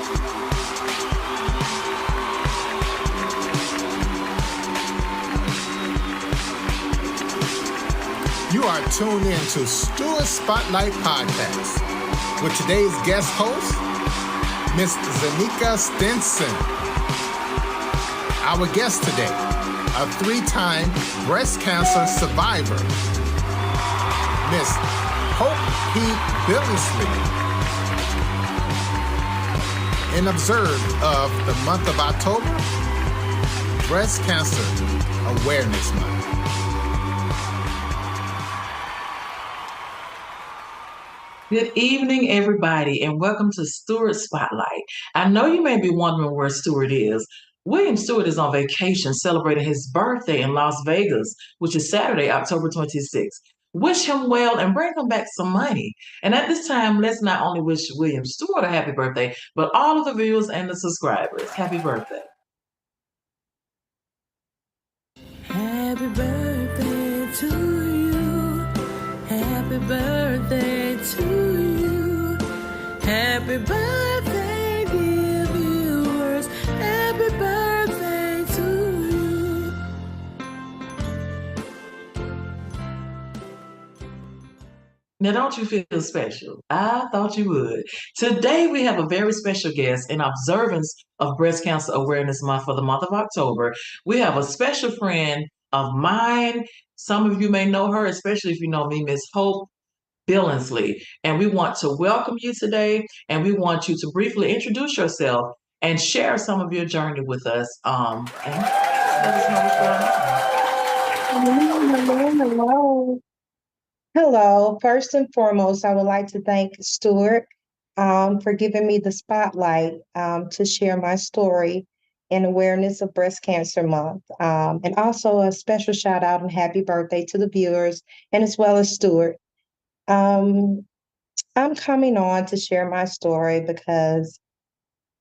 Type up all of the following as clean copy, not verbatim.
You are tuned in to Stewart Spotlight Podcast with today's guest host, Miss Zanika Stinson. Our guest today, a 3-time breast cancer survivor, Miss Hope P. Billingsley. In observe of the month of October, Breast Cancer Awareness Month. Good evening, everybody, and welcome to Stewart Spotlight. I know you may be wondering where Stewart is. William Stewart is on vacation celebrating his birthday in Las Vegas, which is Saturday, October 26th. Wish him well and bring him back some money. And at this time, let's not only wish William Stewart a happy birthday, but all of the viewers and the subscribers. Happy birthday. Happy birthday to you. Happy birthday to you. Happy birthday, dear viewers. Happy birthday to you. Now, don't you feel special? I thought you would. Today, we have a very special guest in observance of Breast Cancer Awareness Month for the month of October. We have a special friend of mine. Some of you may know her, especially if you know me, Miss Hope Billingsley. And we want to welcome you today, and we want you to briefly introduce yourself and share some of your journey with us. And let us know what's going on. Hello. Hello. First and foremost, I would like to thank Stewart for giving me the spotlight to share my story in awareness of Breast Cancer Month. And also a special shout out and happy birthday to the viewers and as well as Stewart. I'm coming on to share my story because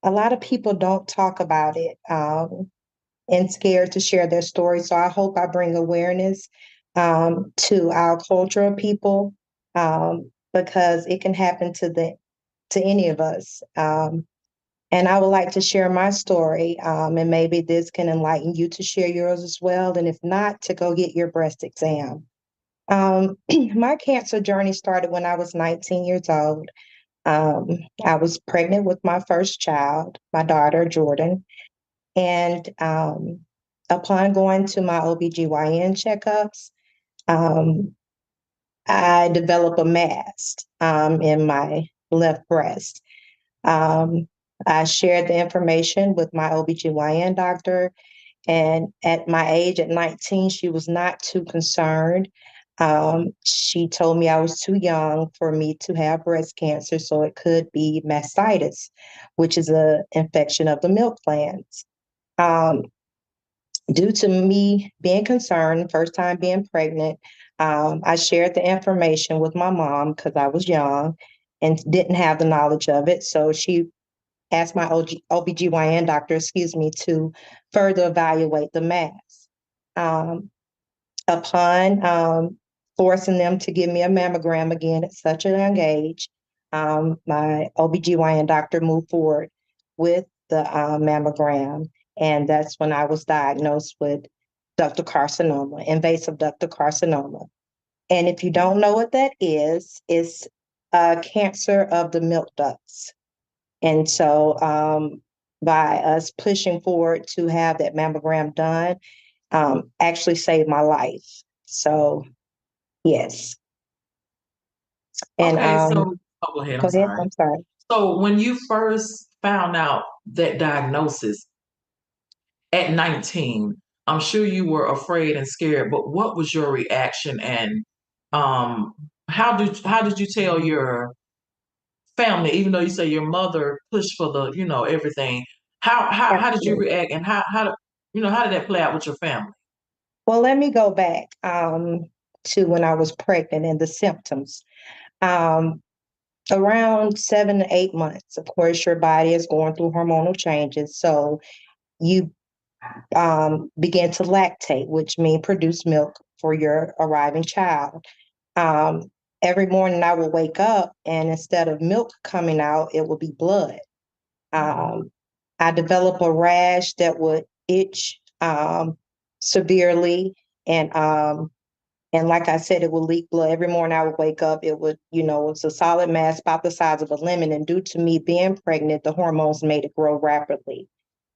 a lot of people don't talk about it and scared to share their story. So I hope I bring awareness to our cultural people because it can happen to any of us. And I would like to share my story, and maybe this can enlighten you to share yours as well. And if not, to go get your breast exam. My cancer journey started when I was 19 years old. I was pregnant with my first child, my daughter, Jordan. And upon going to my OBGYN checkups, I developed a mass in my left breast. I shared the information with my OBGYN doctor. And at my age, at 19, she was not too concerned. She told me I was too young for me to have breast cancer, so it could be mastitis, which is an infection of the milk glands. Due to me being concerned, first time being pregnant, I shared the information with my mom because I was young and didn't have the knowledge of it. So she asked my OBGYN doctor, to further evaluate the mass. Upon forcing them to give me a mammogram again at such a young age, my OBGYN doctor moved forward with the mammogram. And that's when I was diagnosed with ductal carcinoma, invasive ductal carcinoma. And if you don't know what that is, it's cancer of the milk ducts. And so by us pushing forward to have that mammogram done, actually saved my life. So, yes. And Okay, so go ahead. I'm sorry. So when you first found out that diagnosis at 19, I'm sure you were afraid and scared, but what was your reaction, and how did you tell your family, even though you say your mother pushed for the, everything? How did you react, and how did that play out with your family? Well, let me go back to when I was pregnant and the symptoms. Around 7 to 8 months, of course, your body is going through hormonal changes. So you begin to lactate, which means produce milk for your arriving child. Every morning I will wake up, and instead of milk coming out, it will be blood. I developed a rash that would itch severely, and like I said, it would leak blood. Every morning I would wake up, it would, it was a solid mass about the size of a lemon. And due to me being pregnant, the hormones made it grow rapidly.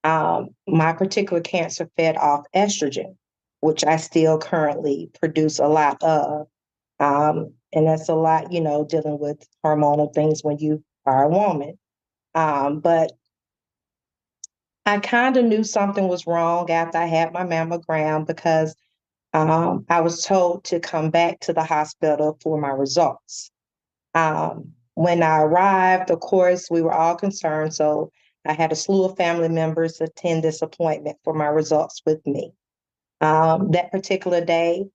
My particular cancer fed off estrogen, which I still currently produce a lot of. And that's a lot, dealing with hormonal things when you are a woman. But I kind of knew something was wrong after I had my mammogram because I was told to come back to the hospital for my results. When I arrived, of course, we were all concerned. So I had a slew of family members attend this appointment for my results with me. That particular day,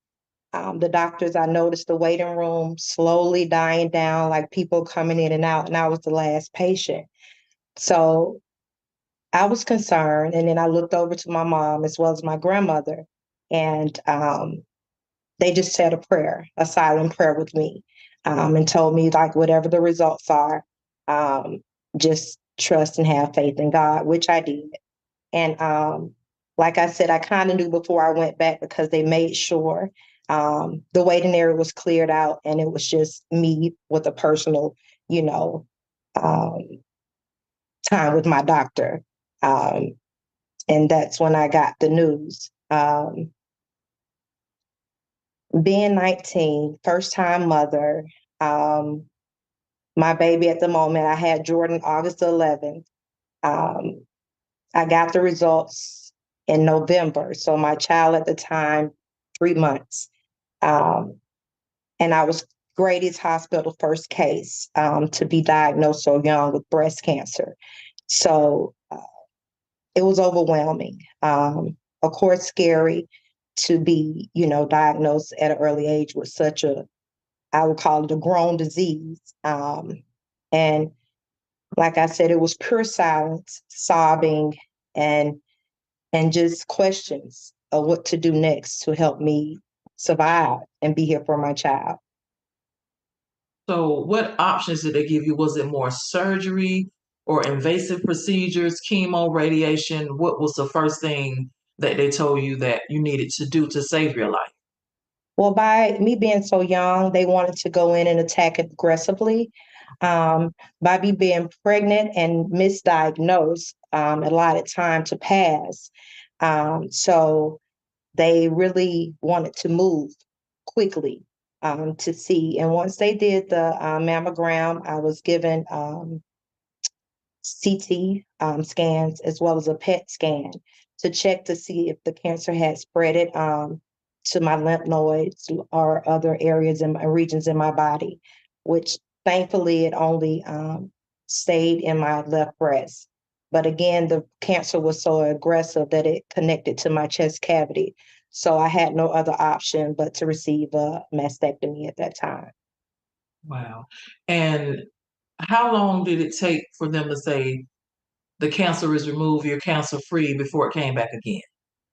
the doctors, I noticed the waiting room slowly dying down, like people coming in and out, and I was the last patient. So I was concerned. And then I looked over to my mom as well as my grandmother, and they just said a prayer, a silent prayer with me, and told me, like, whatever the results are, um, just trust and have faith in God, which I did. And like I said, I kind of knew before I went back because they made sure the waiting area was cleared out, and it was just me with a personal, you know, um, time with my doctor. Um, and that's when I got the news. Being 19, first time mother, um, my baby at the moment, I had Jordan August 11th. Um, I got the results in November. So my child at the time, 3 months. Um, and I was Grady's hospital first case to be diagnosed so young with breast cancer. So it was overwhelming. Of course, scary to be, diagnosed at an early age with such I would call it a grown disease. And like I said, it was pure silence, sobbing, and just questions of what to do next to help me survive and be here for my child. So, what options did they give you? Was it more surgery or invasive procedures, chemo, radiation? What was the first thing that they told you that you needed to do to save your life? Well, by me being so young, they wanted to go in and attack it aggressively. By me being pregnant and misdiagnosed, allotted time to pass. So they really wanted to move quickly to see. And once they did the mammogram, I was given CT scans as well as a PET scan to check to see if the cancer had spread it to my lymph nodes or other areas and regions in my body, which thankfully it only stayed in my left breast. But again, the cancer was so aggressive that it connected to my chest cavity. So I had no other option but to receive a mastectomy at that time. Wow. And how long did it take for them to say the cancer is removed, you're cancer free before it came back again?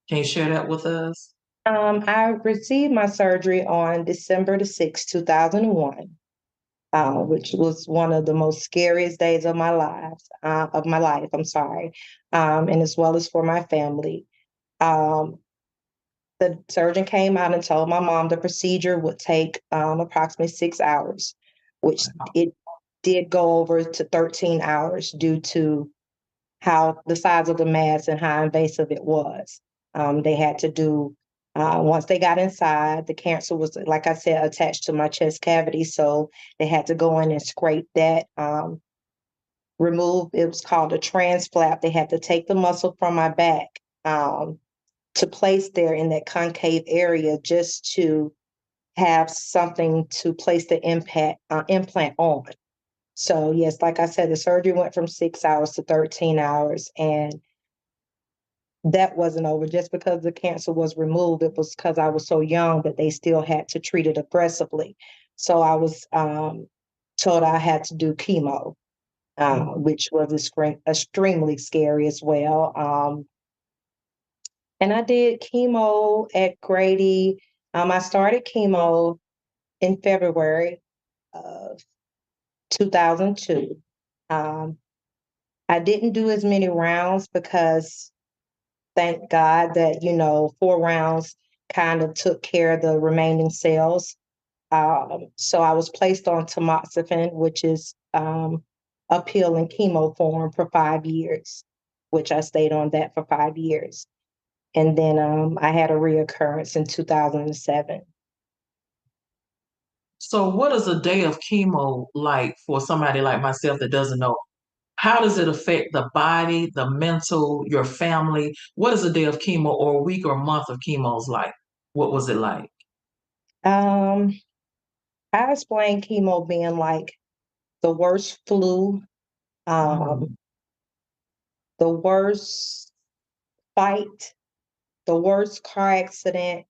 Can you share that with us? I received my surgery on December the 6th, 2001, which was one of the most scariest days of my life, I'm sorry, and as well as for my family. Um, the surgeon came out and told my mom the procedure would take approximately 6 hours, which it did go over to 13 hours due to how the size of the mass and how invasive it was. They had to do, once they got inside, the cancer was, like I said, attached to my chest cavity. So they had to go in and scrape that, remove, it was called a transflap. They had to take the muscle from my back to place there in that concave area just to have something to place the implant on. So yes, like I said, the surgery went from 6 hours to 13 hours, and that wasn't over. Just because the cancer was removed, it was because I was so young that they still had to treat it aggressively. So I was told I had to do chemo, which was extremely scary as well. And I did chemo at Grady. I started chemo in February of 2002. Um, I didn't do as many rounds because thank God that, 4 rounds kind of took care of the remaining cells. So I was placed on tamoxifen, which is a pill in chemo form for 5 years, which I stayed on that for 5 years. And then I had a reoccurrence in 2007. So, what is a day of chemo like for somebody like myself that doesn't know? How does it affect the body, the mental, your family? What is a day of chemo or a week or month of chemos like? What was it like? Um, I explained chemo being like the worst flu, Mm, um, the worst fight, the worst car accident,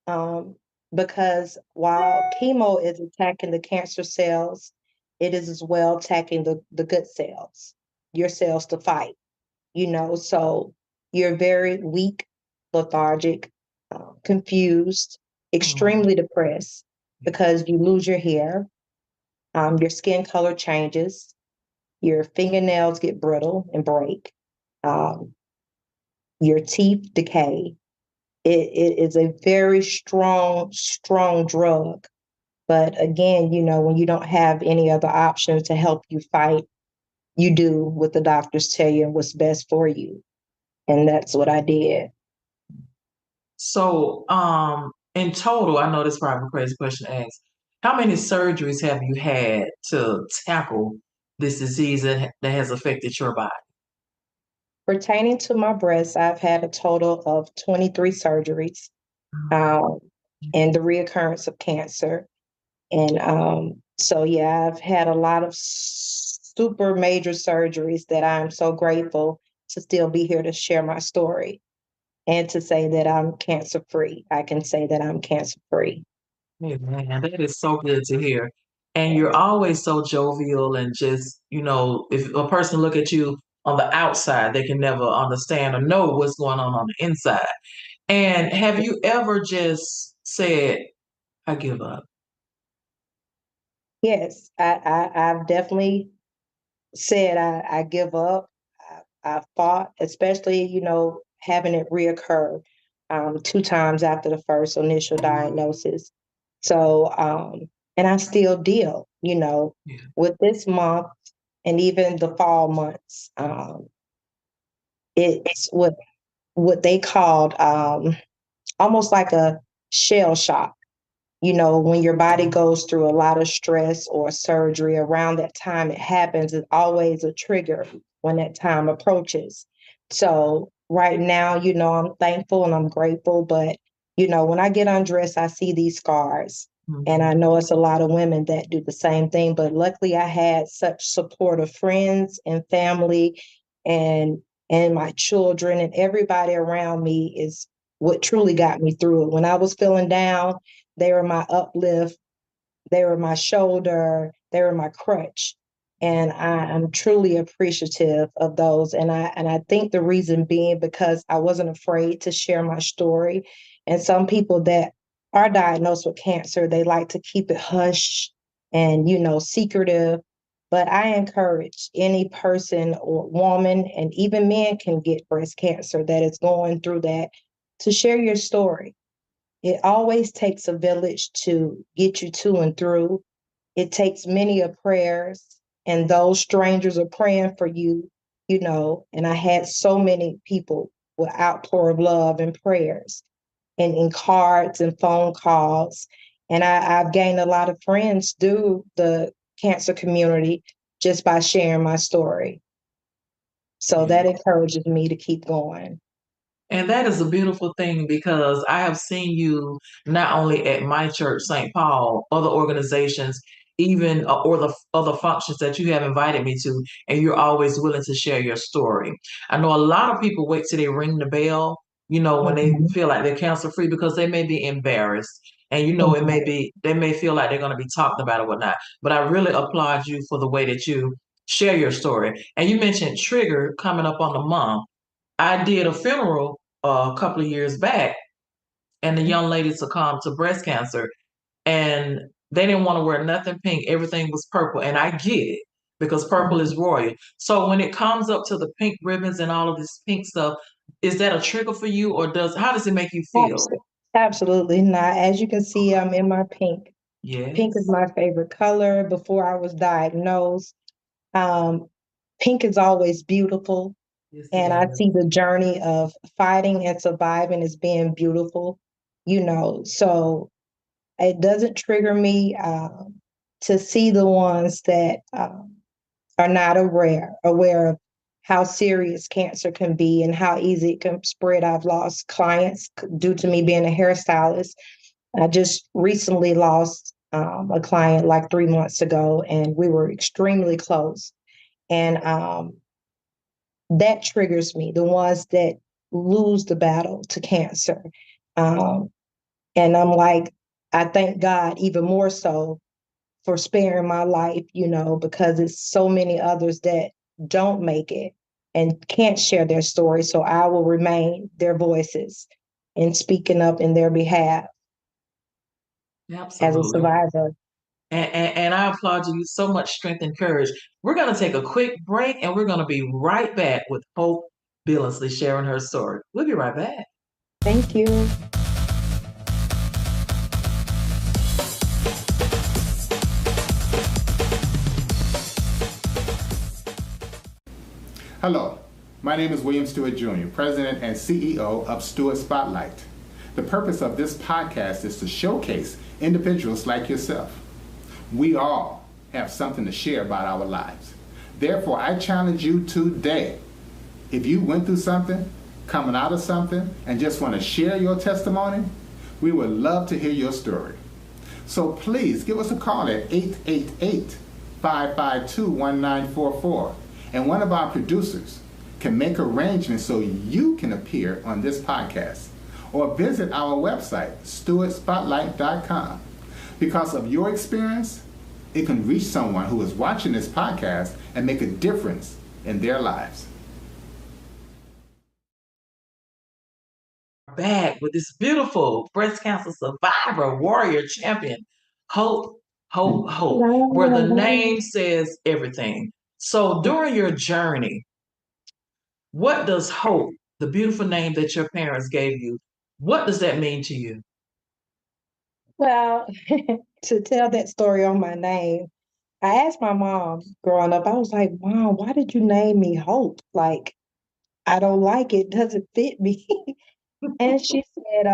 um, because while chemo is attacking the cancer cells, it is as well attacking the good cells, your cells to fight, so you're very weak, lethargic, confused, mm, extremely depressed because you lose your hair, your skin color changes, your fingernails get brittle and break, um, your teeth decay. It is a very strong, strong drug. But again, when you don't have any other options to help you fight, you do what the doctors tell you and what's best for you. And that's what I did. So, in total, I know this is probably a crazy question to ask. How many surgeries have you had to tackle this disease that has affected your body? Pertaining to my breast, I've had a total of 23 surgeries, um, and the reoccurrence of cancer. And so, yeah, I've had a lot of super major surgeries that I'm so grateful to still be here to share my story and to say that I'm cancer free. I can say that I'm cancer free. Hey, man, that is so good to hear. And you're Yes. always so jovial and just, if a person look at you on the outside, they can never understand or know what's going on the inside. And have you ever just said, I give up? Yes, I've definitely said I give up. I fought, especially, having it reoccur 2 times after the first initial diagnosis. So, and I still deal, Yeah. with this month and even the fall months. It's what they called almost like a shell shock. When your body goes through a lot of stress or surgery, around that time it happens, it's always a trigger when that time approaches. So right now, I'm thankful and I'm grateful, but when I get undressed, I see these scars. And I Mhm. know it's a lot of women that do the same thing, but luckily I had such supportive friends and family and my children and everybody around me is what truly got me through it. When I was feeling down, they were my uplift. They were my shoulder. They were my crutch. And I am truly appreciative of those. And I think the reason being because I wasn't afraid to share my story. And some people that are diagnosed with cancer, they like to keep it hush and, secretive. But I encourage any person or woman, and even men can get breast cancer that is going through that, to share your story. It always takes a village to get you to and through. It takes many a prayers, and those strangers are praying for you, And I had so many people with outpour of love and prayers and in cards and phone calls. And I've gained a lot of friends through the cancer community just by sharing my story. So Yeah. that encourages me to keep going. And that is a beautiful thing because I have seen you not only at my church, St. Paul, other organizations, even or the other functions that you have invited me to, and you're always willing to share your story. I know a lot of people wait till they ring the bell, when they Mhm. feel like they're cancer free because they may be embarrassed. And it Mhm. may be, they may feel like they're going to be talked about or whatnot. But I really applaud you for the way that you share your story. And you mentioned trigger coming up on the month. I did a funeral a couple of years back, and the young lady succumbed to breast cancer, and they didn't want to wear nothing pink. Everything was purple, and I get it. because purple is royal. So when it comes up to the pink ribbons and all of this pink stuff, is that a trigger for you, or how does it make you feel? Absolutely not. As you can see, I'm in my pink. Pink is Yes. my favorite color. Before I was diagnosed, um, pink is always beautiful. Yes, it And I is. see the journey of fighting and surviving as being beautiful, so it doesn't trigger me to see the ones that are not aware of how serious cancer can be and how easy it can spread. I've lost clients due to me being a hairstylist. I just recently lost a client like 3 months ago, and we were extremely close. And that triggers me, the ones that lose the battle to cancer. Um, and I'm like, I thank God even more so for sparing my life, because it's so many others that don't make it and can't share their story. So I will remain their voices and speaking up in their behalf as a Absolutely. survivor. And I applaud you so much strength and courage. We're going to take a quick break and we're going to be right back with Hope Billingsley sharing her story. We'll be right back. Thank you. Hello, my name is William Stewart Jr., President and CEO of Stewart Spotlight. The purpose of this podcast is to showcase individuals like yourself. We all have something to share about our lives. Therefore, I challenge you today. If you went through something, coming out of something, and just want to share your testimony, we would love to hear your story. So please give us a call at 888-552-1944, and one of our producers can make arrangements so you can appear on this podcast. Or visit our website, stewartspotlight.com. Because of your experience, it can reach someone who is watching this podcast and make a difference in their lives. Back with this beautiful breast cancer survivor, warrior, champion, Hope, where the name says everything. So during your journey, what does Hope, the beautiful name that your parents gave you, what does that mean to you? Well, to tell that story on my name, I asked my mom growing up, I was like, Mom, why did you name me Hope? Like, I don't like it, doesn't fit me. And she said,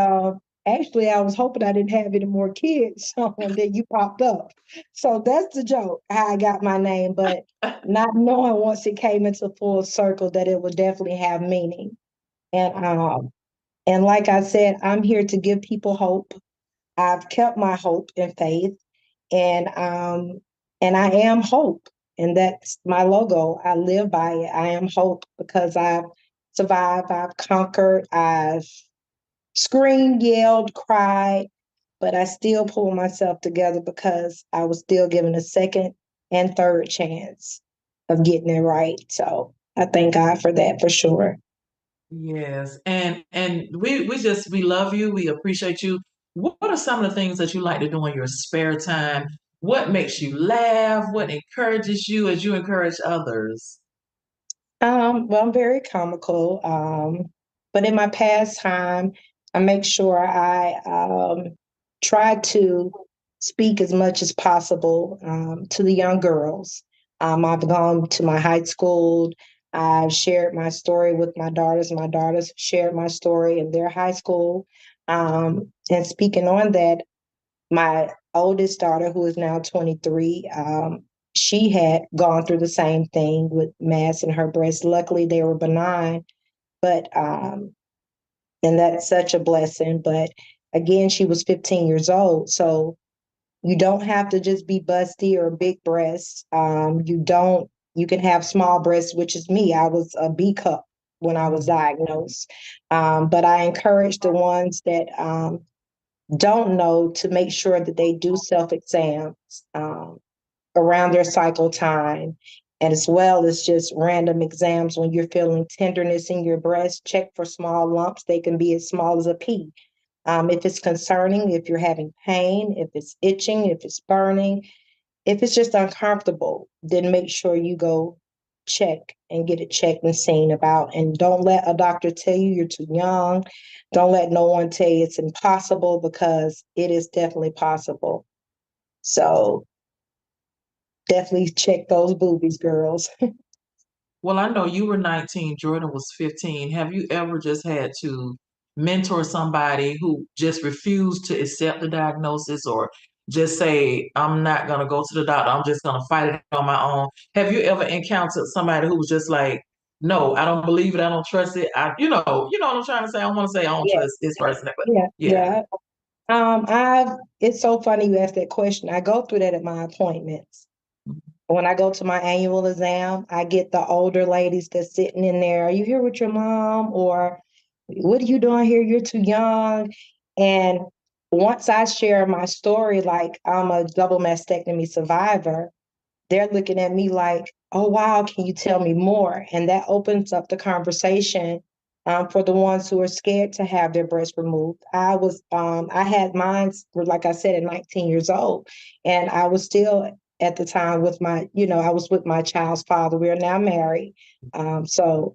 actually, I was hoping I didn't have any more kids. So, and then you popped up. So that's the joke, how I got my name, but not knowing once it came into full circle that it would definitely have meaning. And like I said, I'm here to give people hope. I've kept my hope and faith, and I am hope, and that's my logo. I live by it. I am hope because I've survived, I've conquered, I've screamed, yelled, cried, but I still pull myself together because I was still given a second and third chance of getting it right. So I thank God for that for sure. Yes, and we love you. We appreciate you. What are some of the things that you like to do in your spare time? What makes you laugh? What encourages you as you encourage others? Well, I'm very comical. But in my pastime, I make sure I try to speak as much as possible to the young girls. I've gone to my high school. I've shared my story with my daughters. My daughters shared my story in their high school. And speaking on that, my oldest daughter, who is now 23, she had gone through the same thing with mass in her breast. Luckily, they were benign, but and that's such a blessing. But again, she was 15 years old, so you don't have to just be busty or big breasts. You don't. You can have small breasts, which is me. I was a B cup when I was diagnosed, but I encourage the ones that don't know to make sure that they do self exams around their cycle time, and as well as just random exams when you're feeling tenderness in your breast. Check for small lumps. They can be as small as a pea. If it's concerning, if you're having pain, if it's itching, if it's burning, if it's just uncomfortable, then make sure you go check and get it checked and seen about. And don't let a doctor tell you you're too young. Don't let no one tell you it's impossible, because it is definitely possible. So definitely check those boobies, girls. Well, I know you were 19, Jordan was 15. Have you ever just had to mentor somebody who just refused to accept the diagnosis, or just say, I'm not going to go to the doctor, I'm just going to fight it on my own? Have you ever encountered somebody who was just like, no, I don't believe it, I don't trust it. You know what I'm trying to say? I don't want to say I don't Yeah, trust this person, but yeah, yeah. yeah. It's so funny you asked that question. I go through that at my appointments. When I go to my annual exam, I get the older ladies that's sitting in there. Are you here with your mom? Or what are you doing here? You're too young. And once I share my story, like I'm a double mastectomy survivor, they're looking at me like, oh, wow, can you tell me more? And that opens up the conversation for the ones who are scared to have their breast removed. I had mine, like I said, at 19 years old, and I was still at the time with I was with my child's father. We are now married. So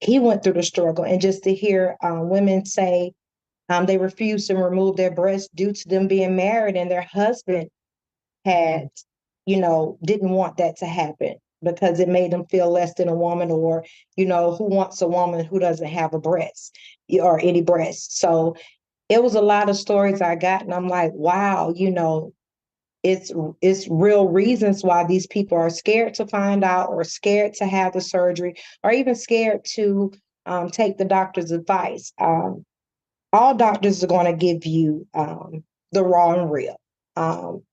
he went through the struggle. And just to hear women say they refused to remove their breasts due to them being married and their husband had, didn't want that to happen because it made them feel less than a woman, or, who wants a woman who doesn't have a breast or any breast. So it was a lot of stories I got, and I'm like, wow, it's real reasons why these people are scared to find out, or scared to have the surgery, or even scared to take the doctor's advice. All doctors are going to give you the raw and real.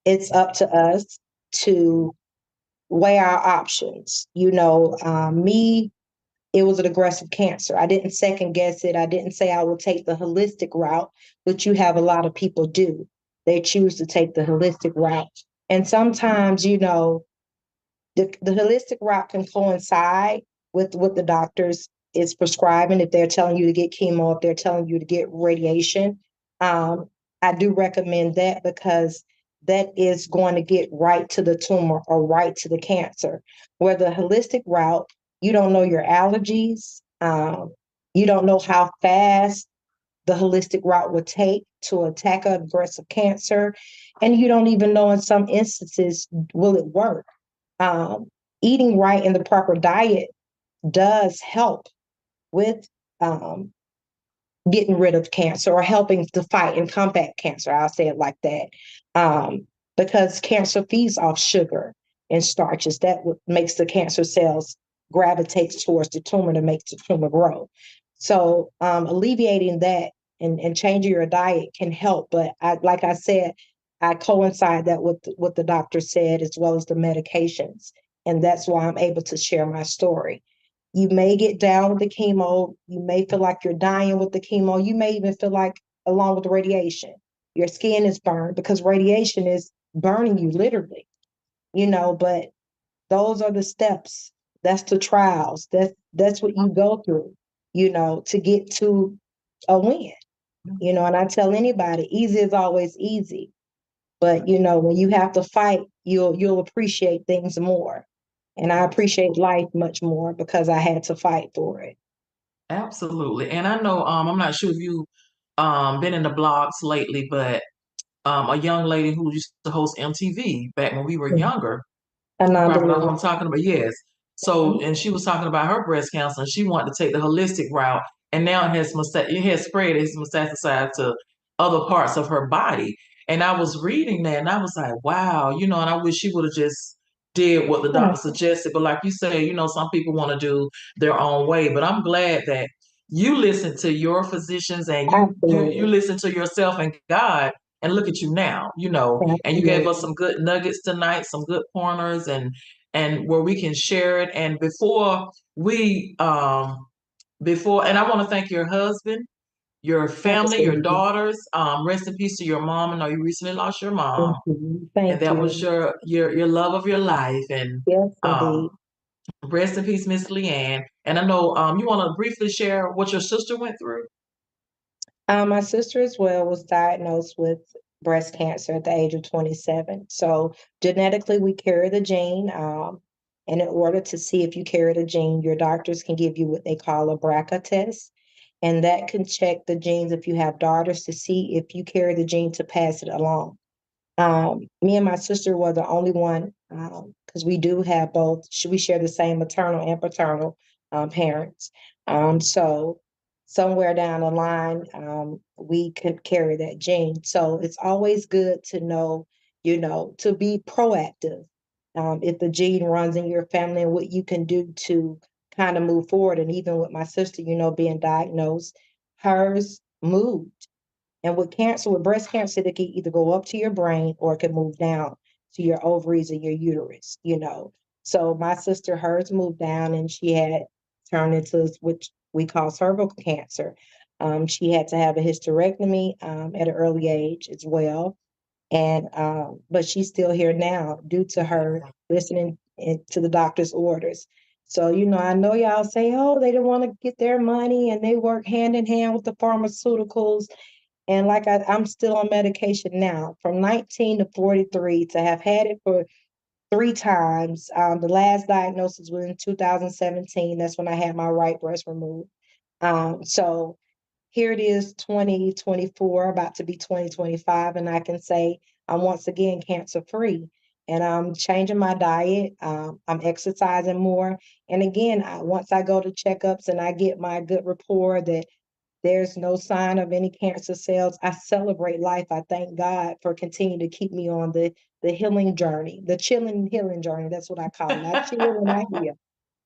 It's up to us to weigh our options. Me, it was an aggressive cancer. I didn't second guess it. I didn't say I will take the holistic route, which you have a lot of people do. They choose to take the holistic route. And sometimes, the holistic route can coincide with what the doctors is prescribing. If they're telling you to get chemo, if they're telling you to get radiation, um, I do recommend that, because that is going to get right to the tumor or right to the cancer. Where the holistic route, you don't know your allergies, you don't know how fast the holistic route would take to attack an aggressive cancer, and you don't even know in some instances will it work. um, Eating right and the proper diet does help with um, getting rid of cancer, or helping to fight and combat cancer. I'll say it like that. Um, because cancer feeds off sugar and starches. That makes the cancer cells gravitate towards the tumor to make the tumor grow. So alleviating that and changing your diet can help. But like I said, I coincide that with what the doctor said, as well as the medications. And that's why I'm able to share my story. You may get down with the chemo. You may feel like you're dying with the chemo. You may even feel like, along with the radiation, your skin is burned, because radiation is burning you literally, but those are the steps. That's the trials. That's what you go through, to get to a win. And I tell anybody, easy is always easy. But when you have to fight, you'll appreciate things more. And I appreciate life much more because I had to fight for it. Absolutely. And I know, I'm not sure if you been in the blogs lately, but a young lady who used to host MTV back when we were Mhm. younger, A you probably know who non-believer. I'm talking about. Yes. So, and she was talking about her breast cancer, and she wanted to take the holistic route, and now it has spread, it's metastasized to other parts of her body. And I was reading that, and I was like, wow, and I wish she would have just did what the Yeah, doctor suggested. But like you say, some people want to do their own way. But I'm glad that you listen to your physicians, and you absolutely. listen to yourself and God, and look at you now, and you gave us Absolutely. some good nuggets tonight, some good pointers, and where we can share it. And and I want to thank your husband, your family, your Absolutely. daughters. Rest in peace to your mom. I know you recently lost your mom, Thank you. and Thank that was you. your love of your life. And Yes, um indeed. rest in peace, Miss Leanne. And I know you want to briefly share what your sister went through. My sister as well was diagnosed with breast cancer at the age of 27. So genetically, we carry the gene. And in order to see if you carry the gene, your doctors can give you what they call a BRCA test. And that can check the genes if you have daughters to see if you carry the gene to pass it along. Me and my sister were the only one, because we do have both. We share the same maternal and paternal parents. So somewhere down the line, we could carry that gene. So it's always good to know, to be proactive. If the gene runs in your family and what you can do to kind of move forward. And even with my sister, being diagnosed, hers moved. And with breast cancer, it can either go up to your brain or it can move down to your ovaries and your uterus. So my sister, hers moved down and she had turned into which we call cervical cancer. She had to have a hysterectomy at an early age as well. And but she's still here now due to her listening to the doctor's orders. So, I know y'all say, oh, they don't want to get their money and they work hand in hand with the pharmaceuticals. And like I'm still on medication now from 19 to 43 to have had it for 3 times. The last diagnosis was in 2017. That's when I had my right breast removed. So here it is, 2024, about to be 2025, and I can say I'm once again cancer free. And I'm changing my diet. I'm exercising more. And again, once I go to checkups and I get my good rapport that there's no sign of any cancer cells, I celebrate life. I thank God for continuing to keep me on the healing journey, the chilling healing journey. That's what I call it. I chill when I heal.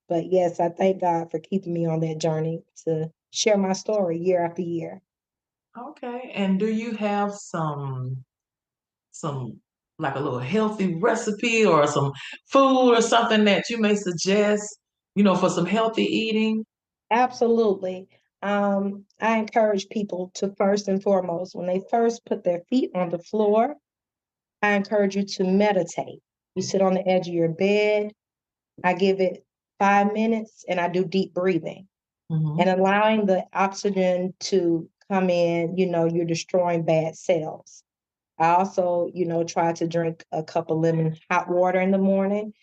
But yes, I thank God for keeping me on that journey to share my story year after year. Okay. And do you have some like a little healthy recipe or some food or something that you may suggest, for some healthy eating? Absolutely. I encourage people to first and foremost, when they first put their feet on the floor, I encourage you to meditate. You sit on the edge of your bed. I give it 5 minutes and I do deep breathing Hmm. and allowing the oxygen to come in, you're destroying bad cells. I also, try to drink a cup of lemon hot water in the morning.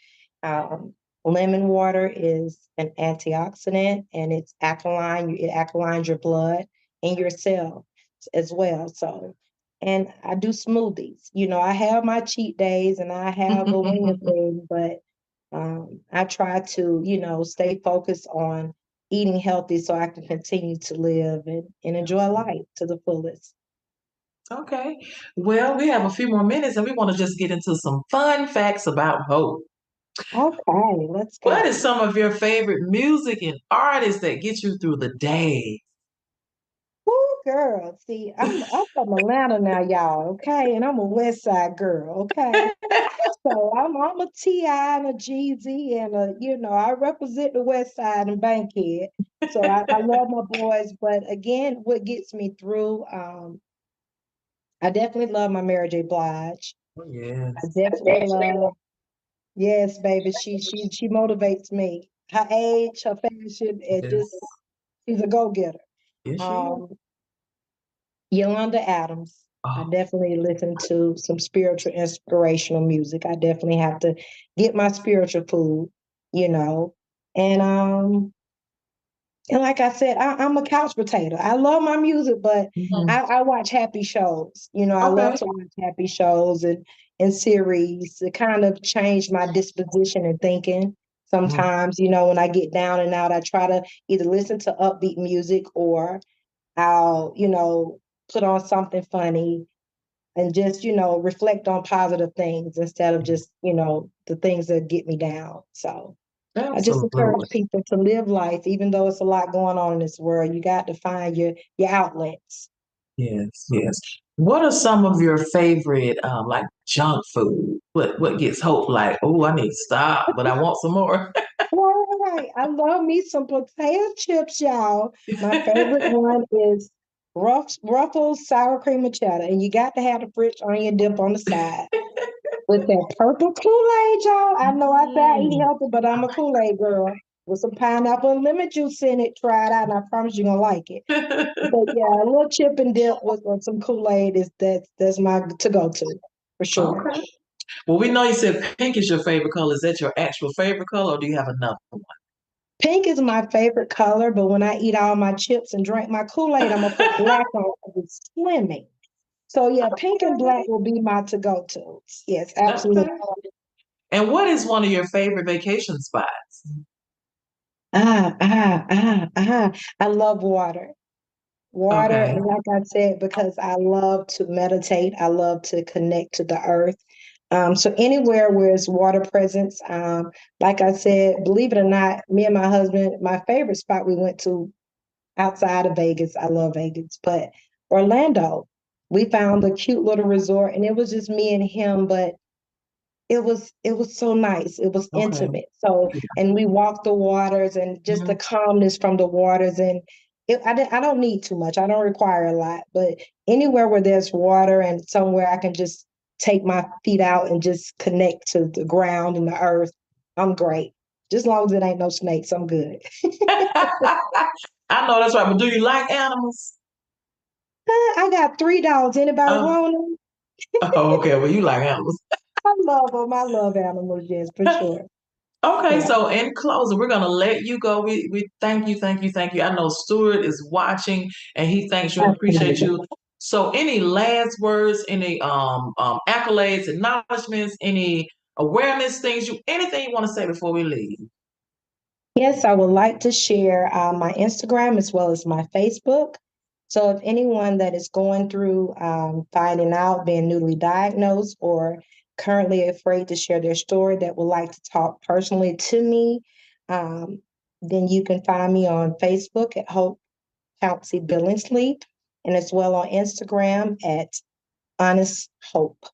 Um, Lemon water is an antioxidant and it's alkaline. It alkalines your blood and your cells as well. So, and I do smoothies. I have my cheat days and I have a wing thing, but I try to, stay focused on eating healthy so I can continue to live and enjoy life to the fullest. Okay. Well, we have a few more minutes and we want to just get into some fun facts about hope. Okay, let's What is go. some of your favorite music and artists that get you through the day? Woo, girl. See, I'm from Atlanta now, y'all. Okay, and I'm a West Side girl. Okay, so I'm a Ti and a Jeezy and I represent the West Side and Bankhead. So I love my boys, but again, what gets me through, I definitely love my Mary J. Blige. Oh, I yes. definitely love, yes, baby. She motivates me. Her age, her fashion, and Yes. just she's a go getter. Yes, she is. Um, Yolanda Adams. I Oh, definitely listen to some spiritual, inspirational music. I definitely have to get my spiritual food, you know. And like I said, I'm a couch potato. I love my music, but mhm. I watch happy shows. I love Okay. to watch happy shows and series. It kind of changed my disposition and thinking. Mhm. Sometimes, when I get down and out, I try to either listen to upbeat music or I'll, put on something funny and just, reflect on positive things instead of just, the things that get me down. So I just encourage Absolutely. people to live life, even though it's a lot going on in this world. You got to find your outlets. Yes, yes. What are some of your favorite like junk food? What gets hope like, oh, I need to stop, but I want some more? Right. I love me some potato chips, y'all. My favorite one is Ruffles sour cream and cheddar, and you got to have the French onion dip on the side. With that purple Kool-Aid, y'all. I know I say I eat Mm. healthy, but I'm a Kool-Aid girl. with some pineapple and lemon juice in it. Try it out, and I promise you're gonna like it. But yeah, a little chip and dip with some Kool-Aid is that's my to for sure. Okay. Well, we know you said pink is your favorite color. Is that your actual favorite color, or do you have another Pink is my favorite color, but when I eat all my chips and drink my Kool-Aid, I'm gonna put black on because it's slimming. So yeah, pink and black will be my to-go-to. Yes, absolutely. Okay. And what is one of your favorite vacation spots? I love water. Water, Okay. and like I said, because I love to meditate, I love to connect to the earth. So anywhere where it's water presence, like I said, believe it or not, me and my husband, my favorite spot we went to outside of Vegas, I love Vegas, but Orlando, we found a cute little resort and it was just me and him, but it was so nice. It was Okay. intimate. So, and we walked the waters and just the Mhm. calmness from the waters. And I don't need too much. I don't require a lot. But anywhere where there's water and somewhere I can just take my feet out and just connect to the ground and the earth, I'm great. Just as long as it ain't no snakes, I'm good. I know that's right, but do you like animals? I got 3 dogs. Anybody Oh, want them? oh, okay. Well, you like animals. I love them. I love animals. Yes, for sure. Okay, Yeah, so in closing, we're gonna let you go. We thank you, thank you, thank you. I know Stuart is watching and he thanks you and appreciates absolutely. you. So any last words, any accolades, acknowledgments, any awareness things, anything you want to say before we leave? Yes, I would like to share my Instagram as well as my Facebook. So if anyone that is going through finding out, being newly diagnosed, or currently afraid to share their story that would like to talk personally to me, um, then you can find me on Facebook at Hope Pouncie Billingsley, and as well on Instagram at Honest Hope.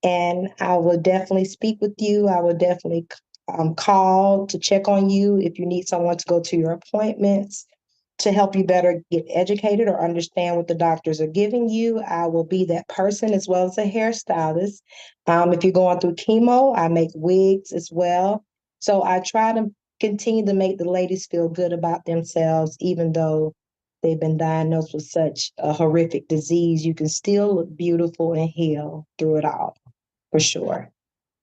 And I will definitely speak with you. I will definitely call to check on you if you need someone to go to your appointments to help you better get educated or understand what the doctors are giving you. I will be that person as well as a hairstylist. If you're going through chemo, I make wigs as well. So I try to continue to make the ladies feel good about themselves, even though they've been diagnosed with such a horrific disease. You can still look beautiful and heal through it all for sure.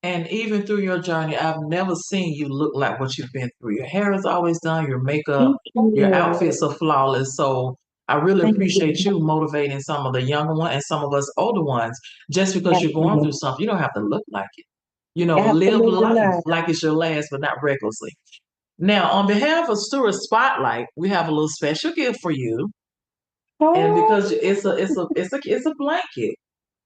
And even through your journey, I've never seen you look like what you've been through. Your hair is always done, your makeup, Thank your you. outfits are flawless. So I really Thank appreciate you. you motivating some of the younger ones and some of us older ones. Just because you're going through Absolutely. something, you don't have to look like it. Live Absolutely life not. like it's your last, but not recklessly. Now, on behalf of Stewart Spotlight, we have a little special gift for you. And Oh, because it's a blanket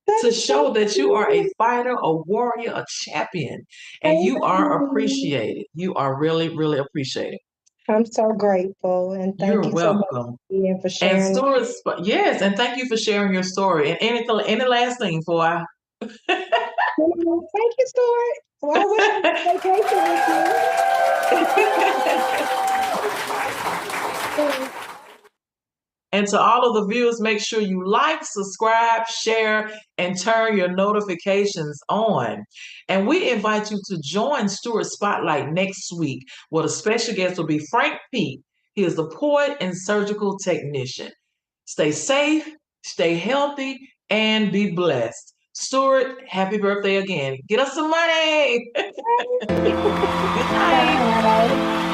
that to is so show that you are a sweet. fighter, a warrior, a champion, and Thank you are you. appreciated. You are really, really appreciated. I'm so grateful and thank You're you so much welcome. again for And sharing. Stuart, yes, and thank you for sharing your story. And any last thing before I Thank you, Stuart. Well, I wish I was on vacation with you. And to all of the viewers, make sure you like, subscribe, share, and turn your notifications on. And we invite you to join Stewart Spotlight next week, where the special guest will be Frank Pete. He is the poet and surgical technician. Stay safe, stay healthy, and be blessed. Stewart, happy birthday again. Get us some money. Good night. Bye.